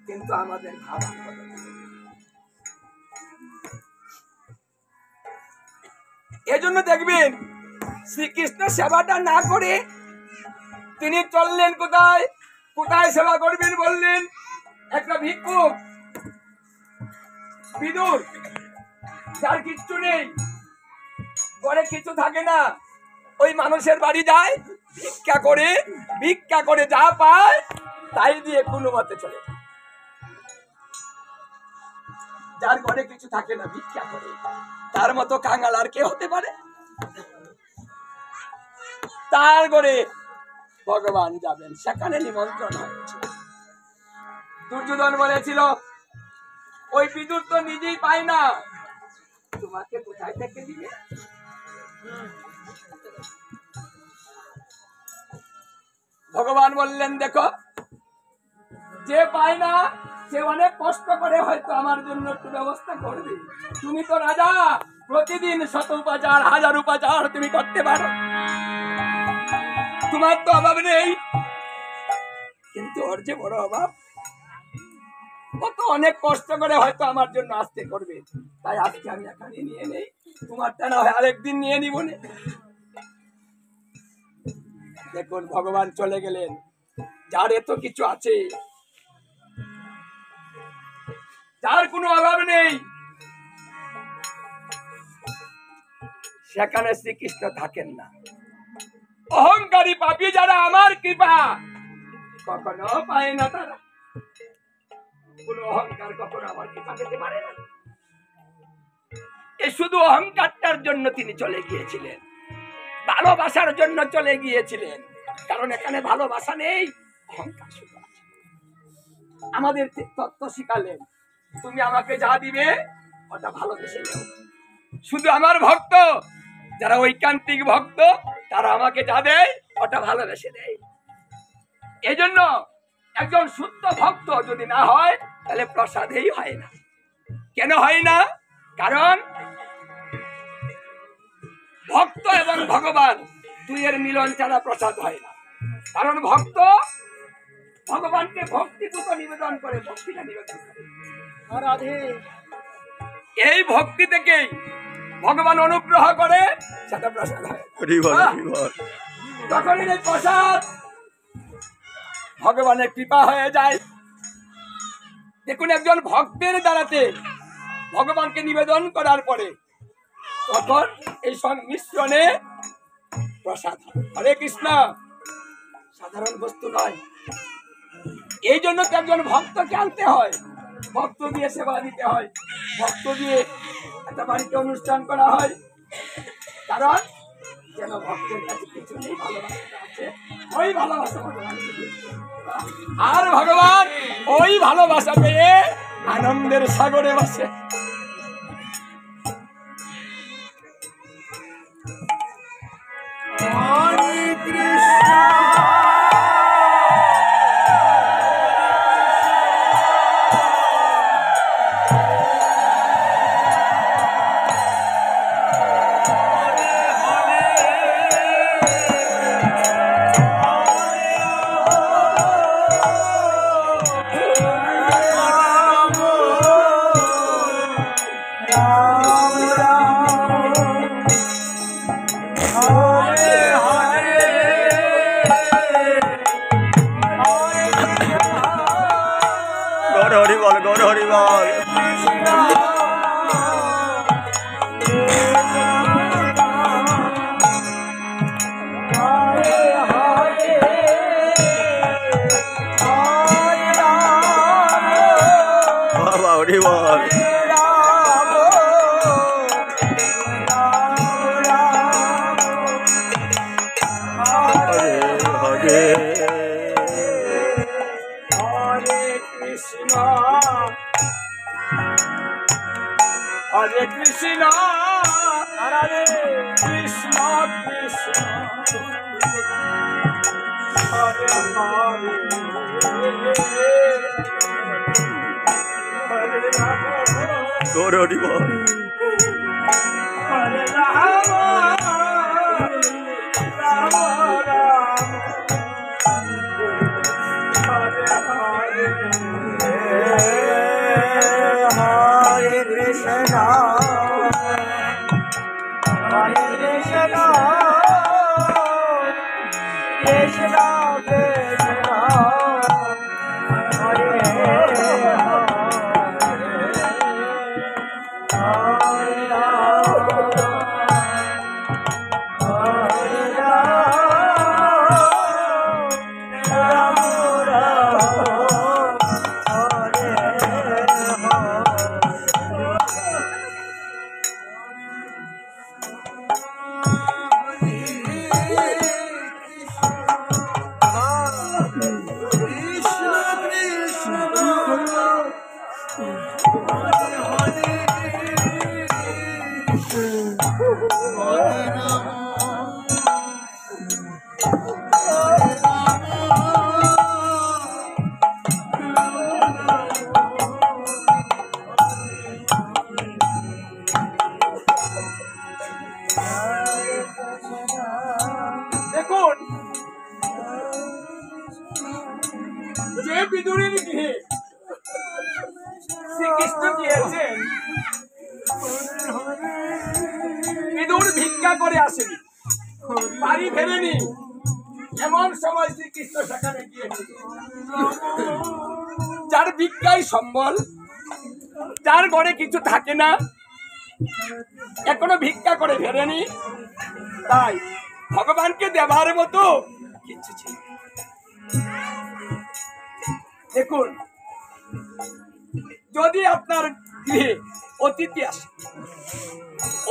কিন্তু আমাদের ভাবা এজন্য দেখবেন শ্রীকৃষ্ণ সেবাটা না করে তিনি চললেন কোথায় কোথায় সেবা করবেন বললেন একটা ভিক্ষুক বিদুর যার কিচ্ছু নেই ঘরে কিছু থাকে না ওই মানুষের বাড়ি যায় ভিক্ষা করে যা পায় তাই দিয়ে কোনো মতে চলে যায় যার ঘরে কিছু থাকে না ভিক্ষা করে তার মতো কাঙাল আর কে হতে পারে তার ঘরে ভগবান যাবেন সেখানে নিমন্ত্রণ হয়েছে দুর্যোধন বলেছিল ওই বিদুর তো নিজেই পায় না তোমাকে কোথায় থেকে দিবে ভগবান বললেন দেখো যে পায় না সে অনেক কষ্ট করে হয়তো আমার জন্য একটু ব্যবস্থা করবে তুমি তো রাজা প্রতিদিন 100 উপাচার 1000 উপাচার তুমি করতে পারো তোমার তো অভাব নেই কিন্তু ওর যে বড় অভাব কত অনেক কষ্ট করে হয়তো আমার জন্য আসতে করবে তাই আজকে আমি এখানে নিয়ে নেই তোমারটা না হয় আরেকদিন নিয়ে নিব না দেখুন ভগবান চলে গেলেন যার এত কিছু আছে যার কোনো অভাব নেই সেখানে শ্রীকৃষ্ণ থাকেন না অহংকারী পাপী যারা আমার কৃপা কখনো পায় না তারা কোন অহংকার কখনো আমার কৃপা পেতে পারে না এ শুধু অহংকারটার জন্য তিনি চলে গিয়েছিলেন ভালোবাসার জন্য চলে গিয়েছিলেন কারণ এখানে ভালোবাসা নেই অহংকার শুধু আছে আমাদের তত্ত্ব শিখালেন তুমি আমাকে যা দিবে ওটা ভালোবেসে নেও শুধু আমার ভক্ত যারা ঐকান্তিক ভক্ত তারা আমাকে যা দেয় ওটা ভালোবেসে দেয় এই জন্য একজন শুদ্ধ ভক্ত যদি না হয় তাহলে প্রসাদেই হয় না কেন হয় না কারণ ভক্ত এবং ভগবান দুইয়ের মিলন ছাড়া প্রসাদ হয় না কারণ ভক্ত ভগবানকে ভক্তিপূর্বক নিবেদন করে ভক্তিটা নিবেদন করে এই ভক্তি থেকেই ভগবান অনুগ্রহ করে সেটা প্রসাদ হয় তখন এই প্রসাদ ভগবানের কৃপা হয়ে যায় দেখুন একজন ভক্তের দ্বারাতে ভগবানকে নিবেদন করার পরে তখন এই সংমিশ্রণে প্রসাদ হরে কৃষ্ণ সাধারণ বস্তু নয় এই জন্য তো একজন ভক্তকে আনতে হয় ভক্ত দিয়ে সেবা দিতে হয় ভক্ত দিয়ে একটা বাড়িতে অনুষ্ঠান করা হয় কারণ যেন ভক্তের কাছে কিছু নেই ভালোবাসা আছে ওই ভালোবাসা আর ভগবান ওই ভালোবাসা পেয়ে আনন্দের সাগরে বসে Hare Krishna, Hare Krishna, Krishna, Hare Hare, Hare Rama, Hare Rama, Rama Rama, Hare Hare. দেখুন, যে বিদুরের গৃহে শ্রীকৃষ্ণ গিয়েছেন, বিদুর ভিক্ষা করে আসেনি, বাড়ি ফেরেনি। এমন সময় শ্রীকৃষ্ণ সেখানে গিয়েছিল। যার ভিক্ষাই সম্বল, যার ঘরে কিছু থাকে না, এখনো ভিক্ষা করে ফেরেনি, তাই ভগবানকে দেবার মতো কিছু ছিল। দেখুন, যদি আপনার গৃহে অতিথি আসে,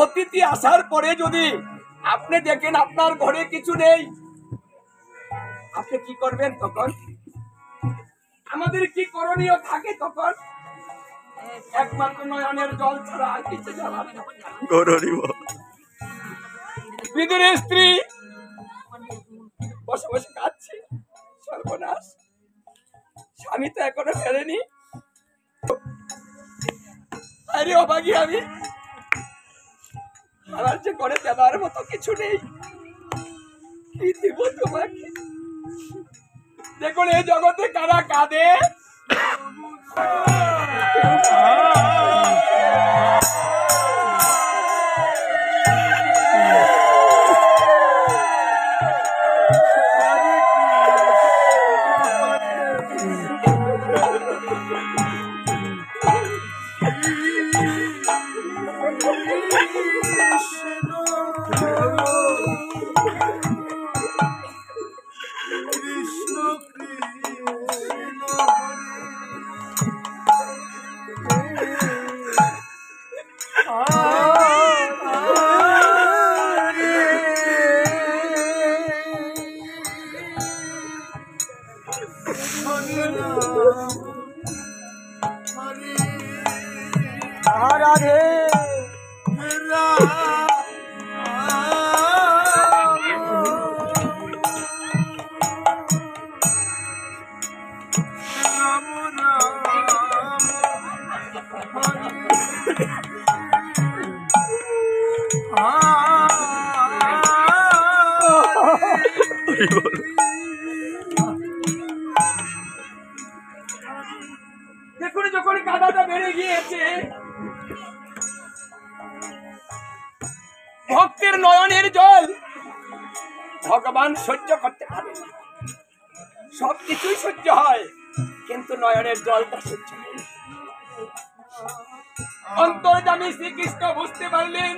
অতিথি আসার পরে যদি আপনি দেখেন আপনার ঘরে কিছু নেই, আপনি কি করবেন তখন? আমাদের কি করণীয় থাকে তখন? একমাত্র নয়নের জল ছাড়া আর কিছু যাবার না। বিদুরের স্ত্রী বসে বসে কাঁদছে, সর্বনাশ, স্বামী তো এখনো ফেরেনি। আরে অভাগী আমি, আমার যে ঘরে দেবার মতো কিছু নেই, কি দিব তোমাকে? দেখুন, এই জগতে কারা কাঁদে? রাধে দেখুন, যখন কাদাটা বেড়ে গিয়েছে, ভক্তের নয়নের জল ভগবান সহ্য করতে পারে। সবকিছুই সহ্য হয়, কিন্তু নয়নের জলটা সহ্য হয়। অন্তর্যামী শ্রীকৃষ্ণ বুঝতে পারলেন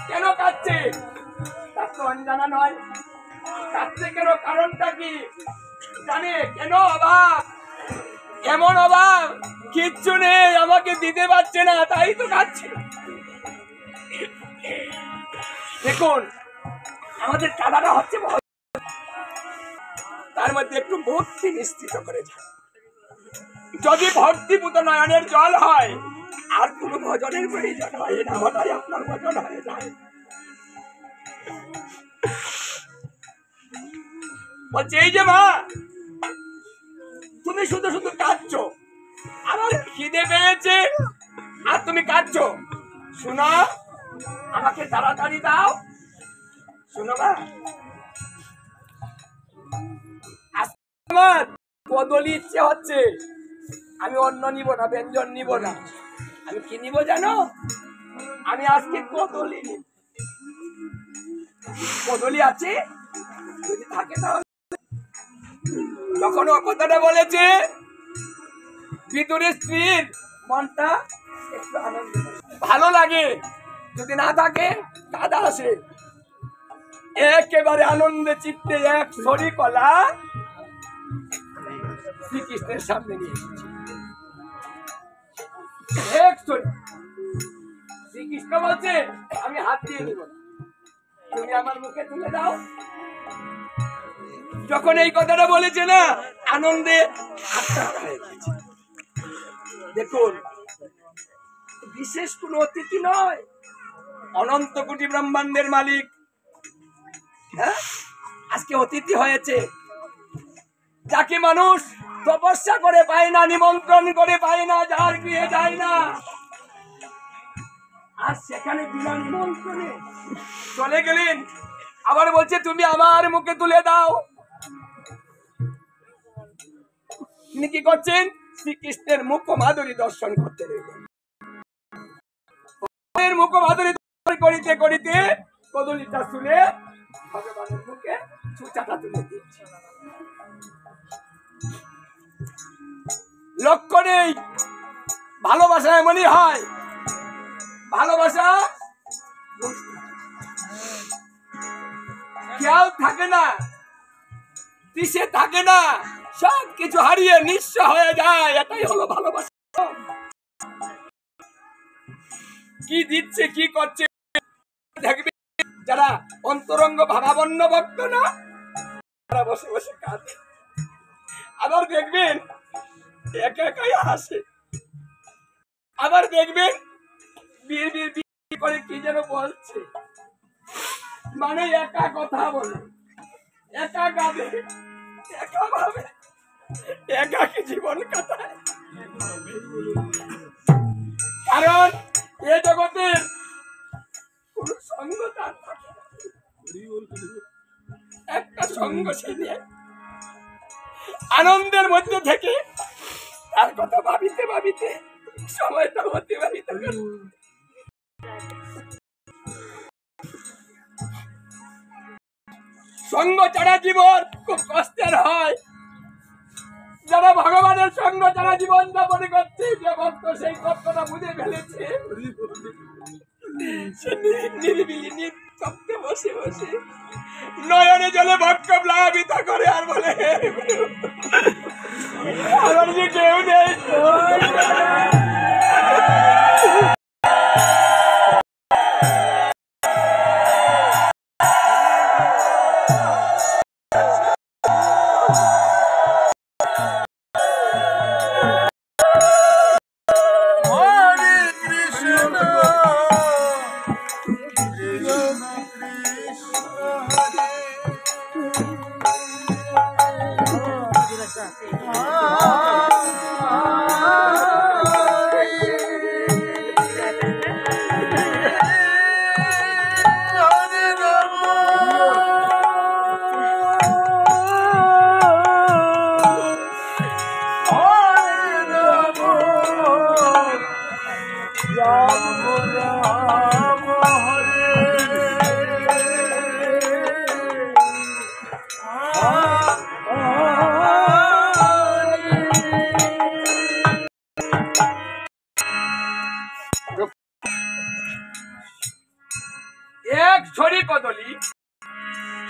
কেন কাঁদছে, তার তো অঞ্জানা নয়। কাঁদছে কেন, কারণটা কি জানে? কেন অভাব, এমন অভাব, কিচ্ছু নেই, আমাকে দিতে পারছে না, তাই তো কাঁদছে। দেখুন, আমাদের কাদাটা হচ্ছে তার মধ্যে একটু ভক্তি নিশ্চিত করে যায়। যদি ভক্তিভূত নয়নের জল হয়, আর কোন ভজনের প্রয়োজন হয় না, ওটাই আপনার ভজন হয়ে যায়। বলছে, এই যে মা, তুমি শুধু শুধু কাঁদছো, আমার খিদে পেয়েছে আর তুমি কাঁদছো। শোনো, আমাকে তাড়াতাড়ি দাও। শোনো মা, আমার কদলি ইচ্ছে হচ্ছে, আমি অন্ন নিব না, ব্যঞ্জন নিব না, আমি কি নিব জানো? আমি আজকে কদলি নিব। কদলি আছে, যদি থাকে তাহলে। যখন ও কথাটা বলেছে, বিদুরের স্ত্রীর মনটা একটু আনন্দ, ভালো লাগে। যদি না থাকে, কাদা আসে। একেবারে আনন্দে চিত্তে এক ছড়ি কলা শ্রীকৃষ্ণের সামনে নিয়ে এসেছি। শ্রীকৃষ্ণ বলছে আমি হাত দিয়ে নিব, তুমি আমার মুখে তুলে দাও। যখন এই কথাটা বলেছে না, আনন্দে আত্মহারা হয়ে গেছে। দেখুন, বিশেষ কোন অতিথি নয়, অনন্ত কোটি ব্রহ্মাণ্ডের মালিক হ্যাঁ আজকে অতিথি হয়েছে, যাকে মানুষ তপস্যা করে পায় না, নিমন্ত্রণ করে পায় না, যার গৃহে যায় না, আর সেখানে বিনা নিমন্ত্রণে চলে গেলেন। আবার বলছে তুমি আমার মুখে তুলে দাও। তিনি কি করছেন? শ্রীকৃষ্ণের মুখ মাধুরী দর্শন করতে রইলেন। মুখ মাধুরী দর্শন করিতে করিতে কদলীটা শুনে ভগবানের মুখে ছুঁচাটা তুলে দিয়েছে। লক্ষ্য নেই, ভালোবাসা এমনই হয়, ভালোবাসা খেয়াল থাকে না, দিশে থাকে না, সব কিছু হারিয়ে নিঃস্ব হয়ে যায়। এটাই হলো ভালোবাসা। কি দিচ্ছে কি করছে দেখবে, যারা অন্তরঙ্গ ভাবাবন্য ভক্ত না, তারা বসে বসে কাঁদে। আবার দেখবেন একা একাই হাসে, আবার দেখবেন বিয়ে করে কি যেন বলছে, মানে একা কথা বলে, একা কাঁদে, একা ভাবে, একা কি জীবন কাটায়। কারণ এ জগতের কোন সঙ্গ তার থাকে না, একটা সঙ্গ সে নিয়ে আনন্দের মধ্যে থেকে তার কথা ভাবিতে ভাবিতে সময়টা অতিবাহিত করে। সঙ্গ ছাড়া জীবন খুব কষ্টের হয়। যারা ভগবানের সঙ্গ ছাড়া জীবন যাপন করছে, যে ভক্ত সেই কষ্টটা বুঝে ফেলেছে, সে নিরিবিলি নিস্তব্ধে বসে বসে নয়নে জলে ভক্ত প্লাবিত করে আর বলে আমার যে কেউ নেই। এক ছড়ি কদলী,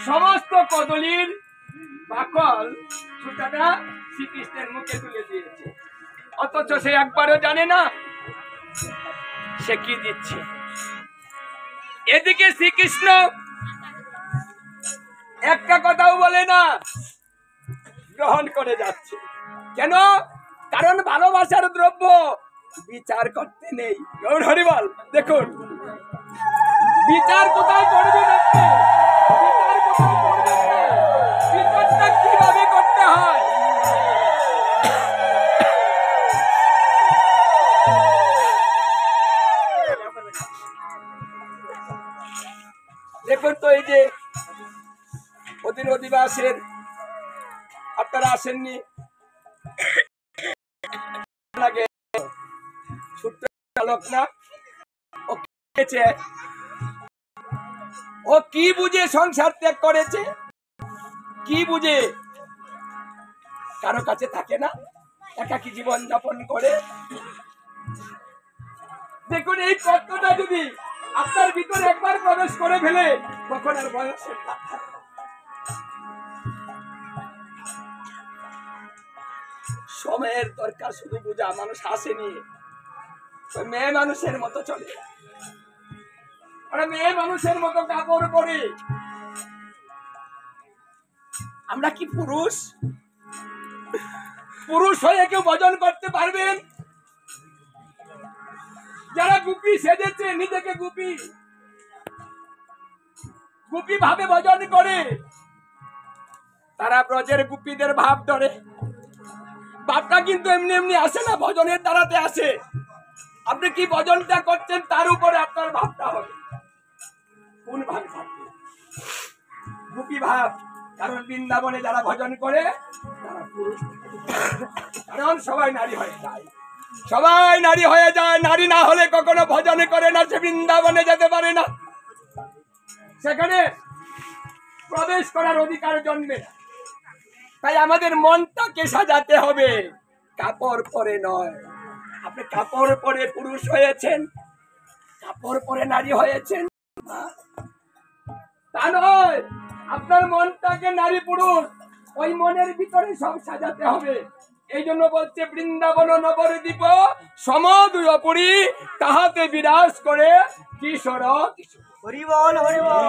সমস্ত কদলীর বাকল সুতাটা শ্রীকৃষ্ণের মুখে তুলে দিয়েছে, অথচ সে একবারও জানে না সে কি দিচ্ছে। এদিকে শ্রীকৃষ্ণ একটা কথাও বলে না, গ্রহণ করে যাচ্ছে। কেন? কারণ ভালোবাসার দ্রব্য বিচার করতে নেই। গৌর হরি বল। দেখুন বিচার কোথায় করবে, বিচারটা কিভাবে করতে হয়। দেখুন তো, এই যে অধিবাসের আপনারা আসেননি, ও কি বুঝে সংসার ত্যাগ করেছে, কি বুঝে কারো কাছে থাকে না, একাকী জীবন যাপন করে। দেখুন এই তত্ত্বটা যদি আপনার ভিতরে একবার প্রবেশ করে ফেলে, তখন আর বয়সের সময়ের দরকার শুধু বোঝা। মানুষ হাসে নিয়ে মেয়ে মানুষের মতো চলে, মেয়ে মানুষের মতো কাপড় পরে। আমরা কি পুরুষ? পুরুষ হয়ে কেউ ভজন করতে পারবেন? যারা গুপি সেজেছে, নিজেকে গুপি গুপি ভাবে ভজন করে, তারা ব্রজের গুপিদের ভাব ধরে। ভাবটা কিন্তু এমনি এমনি আসে না, ভজনের দ্বারাতে আসে। আপনি কি ভজনটা করছেন তার উপরে আপনার ভাবটা হবে। কোন ভাব থাকবে? গুপি ভাব। কারণ বৃন্দাবনে যারা ভজন করে তারা পুরুষ, কারণ সবাই নারী হয়ে যায়, সবাই নারী হয়ে যায়। নারী না হলে কখনো ভজন করে না, সে বৃন্দাবনে যেতে পারে না, সেখানে প্রবেশ করার অধিকার জন্মে না। তাই আমাদের মনটাকে সাজাতে হবে, কাপড় পরে নয়। আপনি কাপড় পরে পুরুষ হয়েছেন, কাপড় পরে নারী হয়েছেন তা নয়। আপনার মনটাকে নারী পুরুষ ওই মনের ভিতরে সব সাজাতে হবে। এই জন্য বলছে বৃন্দাবন নবদ্বীপ সমদুয়পুরী, তাহাতে বিরাজ করে কিশোর। হরি বল, হরি বল।